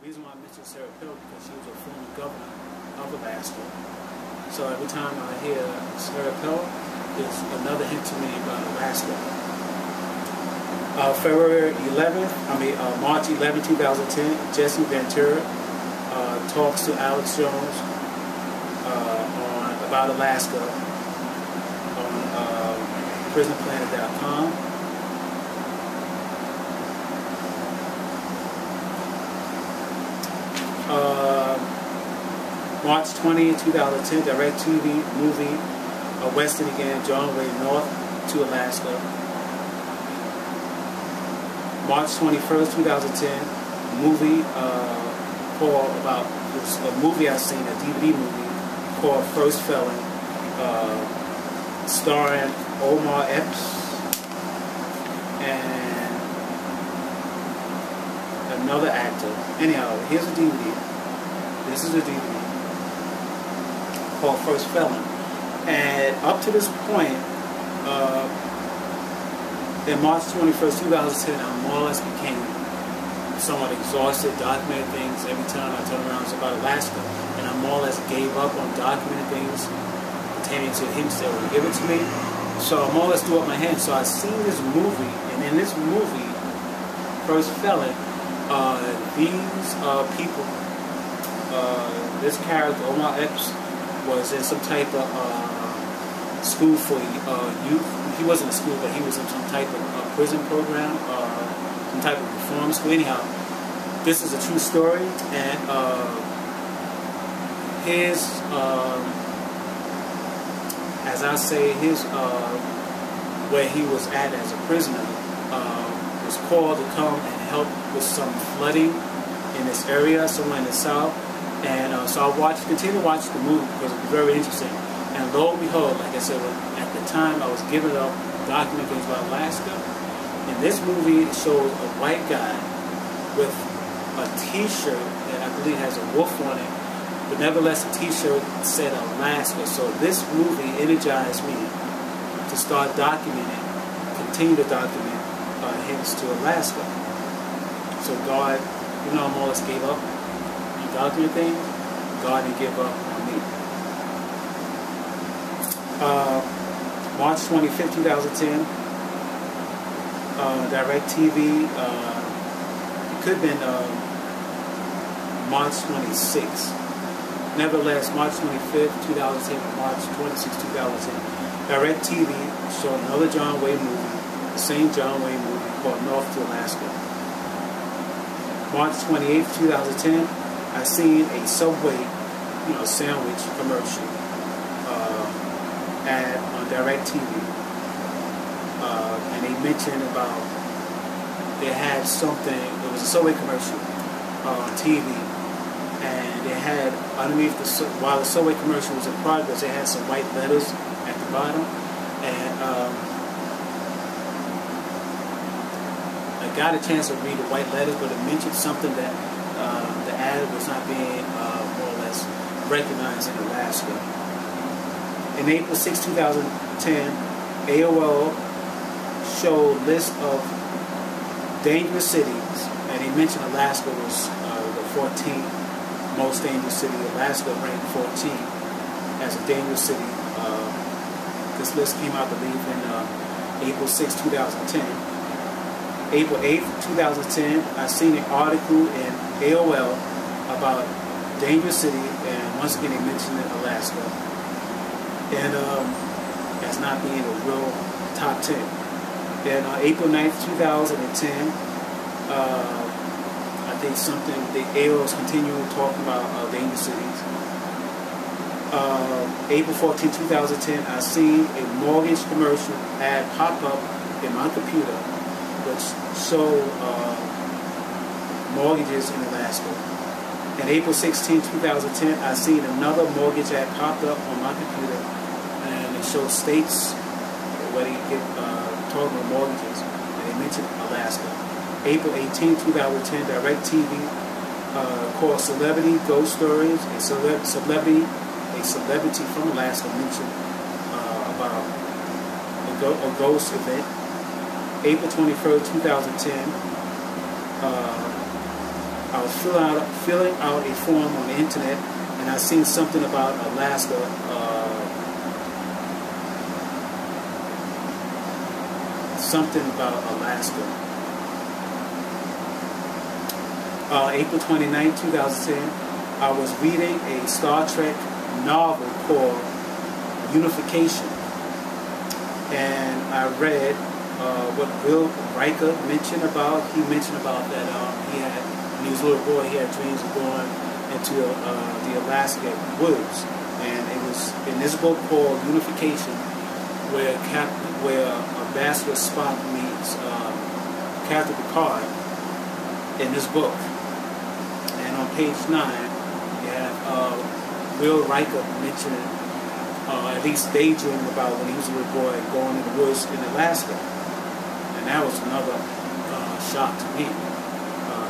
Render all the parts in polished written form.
reason why I mentioned Sarah Pill, because she was a former governor of Alaska. So every time I hear Sarah Pill, it's another hint to me about Alaska. March 11, 2010, Jesse Ventura talks to Alex Jones about Alaska on prisonplanet.com. March 20, 2010, direct TV movie, Western again, John Way North to Alaska. March 21st, 2010, movie called about this a movie I seen, a DVD movie called First Felon, starring Omar Epps and another actor. Anyhow, here's a DVD. This is a DVD called First Felon, and up to this point, in March 21st, 2010, I more or less became somewhat exhausted, documenting things. Every time I turn around, it's about Alaska, and I more or less gave up on documenting things pertaining to him still would give it to me. So I more or less threw up my hands. So I seen this movie, and in this movie, First Felon, these people, this character, Omar Epps, was in some type of school for youth. He wasn't in school, but he was in some type of prison program, some type of reform school. Anyhow, this is a true story, and his, as I say, his where he was at as a prisoner was called to come and help with some flooding in this area, somewhere in the south. And so I continued to watch the movie because it was very interesting. And lo and behold, like I said, at the time I was giving up documenting things about Alaska. In this movie, it shows a white guy with a T-shirt that I believe has a wolf on it, but nevertheless, the T-shirt said Alaska. So this movie energized me to start documenting, continue to document hints to Alaska. So God, I more or less gave up on documenting things. God didn't give up on me. March 25th, 2010, direct TV, it could have been March 26th. Nevertheless, March 25th, 2010, and March 26th, 2010, direct TV showed another John Wayne movie, the same John Wayne movie called North to Alaska. March 28th, 2010, I seen a Subway, sandwich commercial ad on direct TV, and they mentioned about they had something. It was a Subway commercial on TV, and they had underneath while the Subway commercial was in progress, they had some white letters at the bottom, and I got a chance to read the white letters, but it mentioned something that the ad was not being more or less recognized in Alaska. In April 6, 2010, AOL showed a list of dangerous cities, and they mentioned Alaska was the 14th most dangerous city. Alaska ranked 14 as a dangerous city. This list came out, I believe, in April 6, 2010. April 8, 2010, I seen an article in AOL about dangerous city, and once again they mentioned it, Alaska, and as not being a real top 10. Then April 9th, 2010, I think the AOL's continuing talking about dangerous cities. April 14, 2010, I seen a mortgage commercial ad pop up in my computer, which showed mortgages in Alaska. And April 16, 2010, I seen another mortgage ad popped up on my computer, and it showed states where they get talking about mortgages, and they mentioned Alaska. April 18, 2010, direct TV called Celebrity Ghost Stories. A celebrity from Alaska mentioned about a ghost event. April 21st, 2010, I was filling out a form on the internet, and I seen something about Alaska. Something about Alaska. April 29, 2010, I was reading a Star Trek novel called Unification, and I read what Will Riker mentioned about. He mentioned about that when he was a little boy, he had dreams of going into the Alaska woods, and it was in this book called Unification where Ambassador Spock meets Captain Picard in this book. And on page 9, you have Will Riker mentioning, at least daydreaming about when he was a little boy going in the woods in Alaska. And that was another shock to me.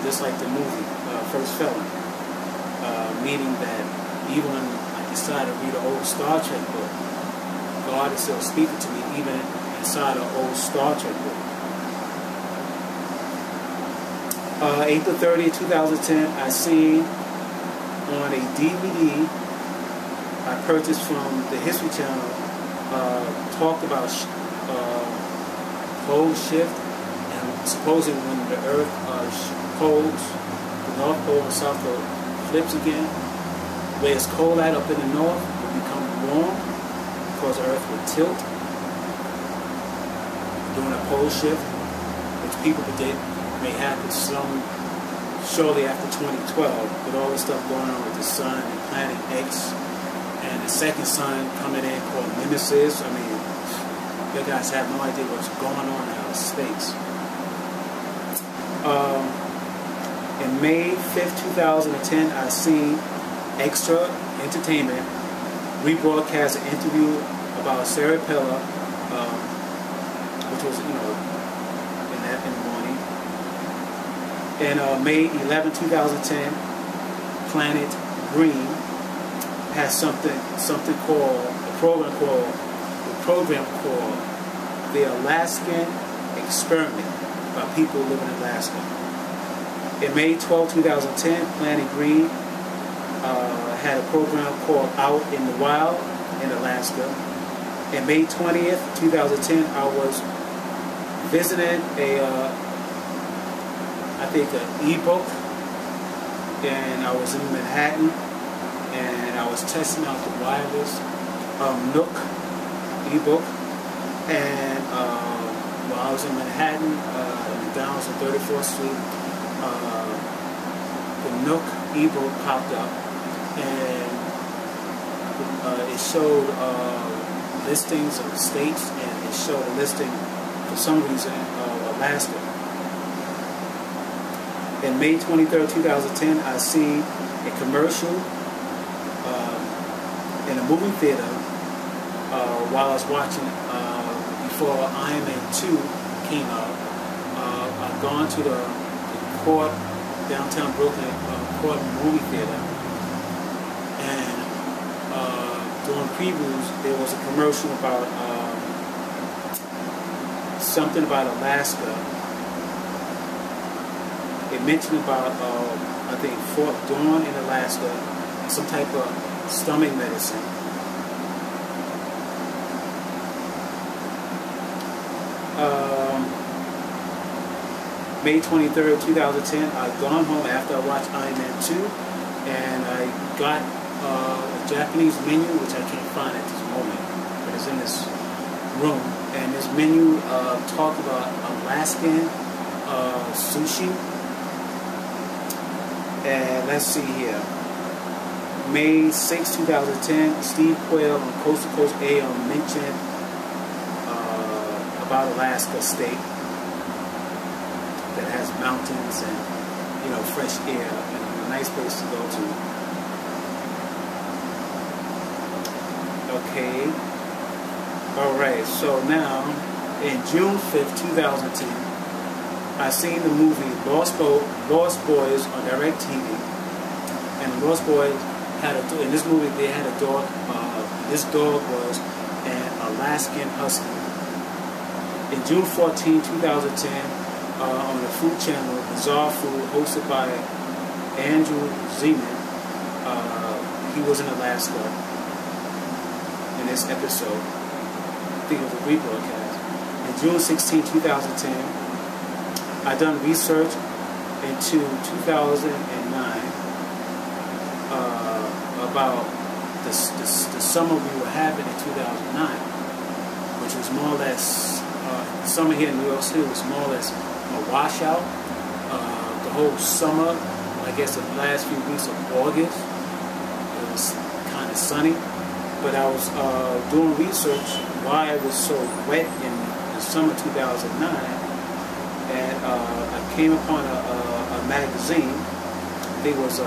Just like the movie, First Felon. Meaning that even when I decided to read an old Star Trek book, God is still speaking to me even inside an old Star Trek book. April 30, 2010, I seen on a DVD I purchased from the History Channel, talked about pole shift, and supposedly when the Earth poles, the North Pole and South Pole flips again, where it's cold at up in the north will become warm because the Earth will tilt during a pole shift, which people predict may happen shortly after 2012, with all the stuff going on with the sun and Planet X, and the second sun coming in called Nemesis. I mean, you guys have no idea what's going on out of space. In May 5th, 2010, I seen Extra Entertainment rebroadcast an interview about Sarah Pella, which was, in the morning. And May 11, 2010, Planet Green has something called a program called the Alaskan Experiment by people living in Alaska. In May 12, 2010, Planet Green had a program called Out in the Wild in Alaska. In May 20th, 2010, I was visiting an ebook, and I was in Manhattan, and I was testing out the wireless Nook ebook, and while I was in Manhattan, McDonald's on 34th Street, the Nook ebook popped up, and it showed listings of states, and it showed a listing for some reason of Alaska. In May 23rd, 2010, I seen a commercial in a movie theater while I was watching before Iron Man 2 came out. I'd gone to the Court, downtown Brooklyn, Court movie theater, and during previews there was a commercial about something about Alaska. It mentioned about, I think, Fort Dawn in Alaska, and some type of stomach medicine. May 23rd, 2010, I'd gone home after I watched Iron Man 2, and I got a Japanese menu, which I can't find at this moment, but it's in this room. And this menu talked about Alaskan sushi. And let's see here. May 6, 2010, Steve Quayle on Coast to Coast AM mentioned about Alaska State that has mountains and fresh air and a nice place to go to. Okay. Alright, so now in June 5th, 2010, I seen the movie Lost Boys on DirecTV, and the Lost Boys had in this movie they had a dog. This dog was an Alaskan Husky. In June 14, 2010, on the Food Channel, Bizarre Food, hosted by Andrew Zeman, he was in Alaska in this episode. I think it was a rebroadcast. On June 16, 2010, I done research into 2009 about the summer we were having in 2009, which was more or less, the summer here in New York City was more or less a washout. The whole summer, I guess the last few weeks of August, it was kind of sunny. But I was doing research why it was so wet in the summer 2009, and I came upon a magazine. It was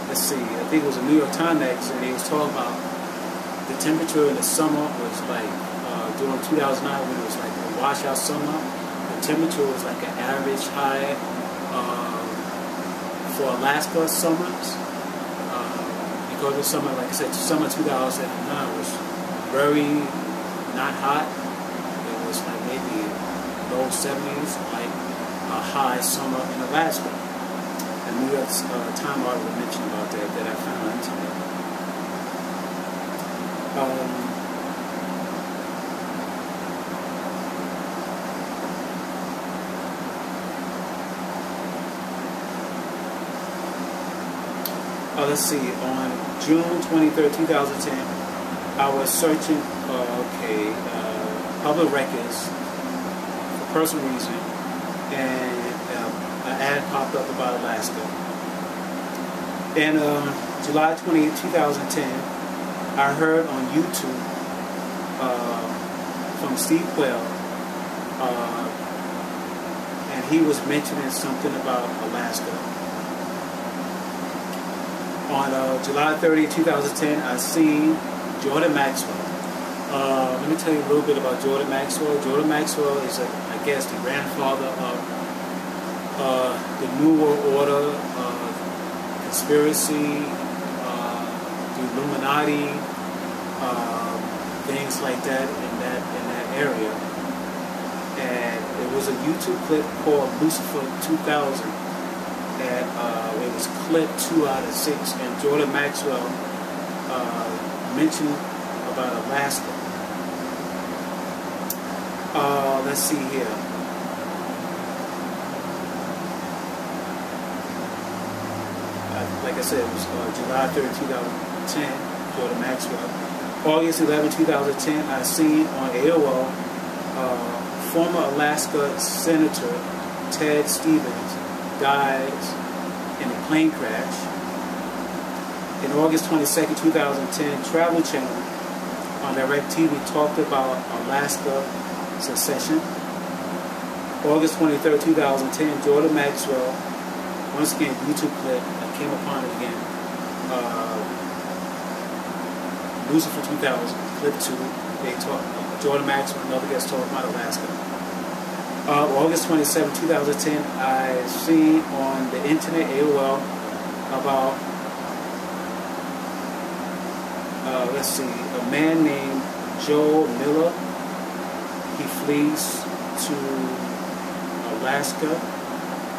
let's see, I think it was a New York Times magazine. They was talking about the temperature in the summer was like, during 2009 when it was like a washout summer, the temperature was like an average high for Alaska summers. Because the summer, like I said, summer 2009 was very not hot. It was like maybe low 70s, like a high summer in Alaska. And New York Times article mentioned about that I found on internet. Let's see, on June 23rd, 2010, I was searching public records for personal reason, and an ad popped up about Alaska. And July 20th, 2010, I heard on YouTube from Steve Quayle, and he was mentioning something about Alaska. On July 30, 2010, I seen Jordan Maxwell. Let me tell you a little bit about Jordan Maxwell. Jordan Maxwell is, I guess, the grandfather of the New World Order, conspiracy, the Illuminati, things like that in that area. And it was a YouTube clip called Lucifer 2000. And it was clip 2 out of 6, and Jordan Maxwell mentioned about Alaska. Let's see here. Like I said, it was July 3rd, 2010, Jordan Maxwell. August 11, 2010, I seen on AOL former Alaska Senator Ted Stevens dies in a plane crash. In August 22nd, 2010, Travel Channel on DirecTV talked about Alaska secession. August 23rd, 2010, Jordan Maxwell, once again, YouTube clip, I came upon it again. Lucifer 2000, clip 2, they talk, Jordan Maxwell, another guest talking about Alaska. August 27, 2010, I seen on the internet, AOL, about, let's see, a man named Joe Miller. He flees to Alaska.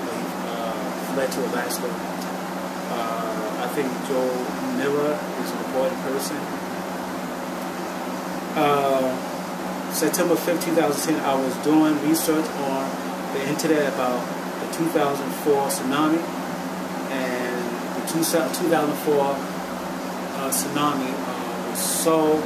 He fled to Alaska. I think Joe Miller is an important person. September 5th, 2010, I was doing research on the internet about the 2004 tsunami, and the 2004 tsunami was so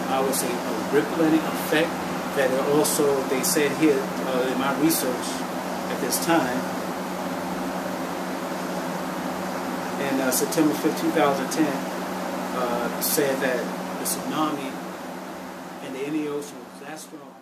I would say a rippling effect that it also, they said here in my research at this time, and September 5th, 2010, said that the tsunami in the Indian Ocean was that strong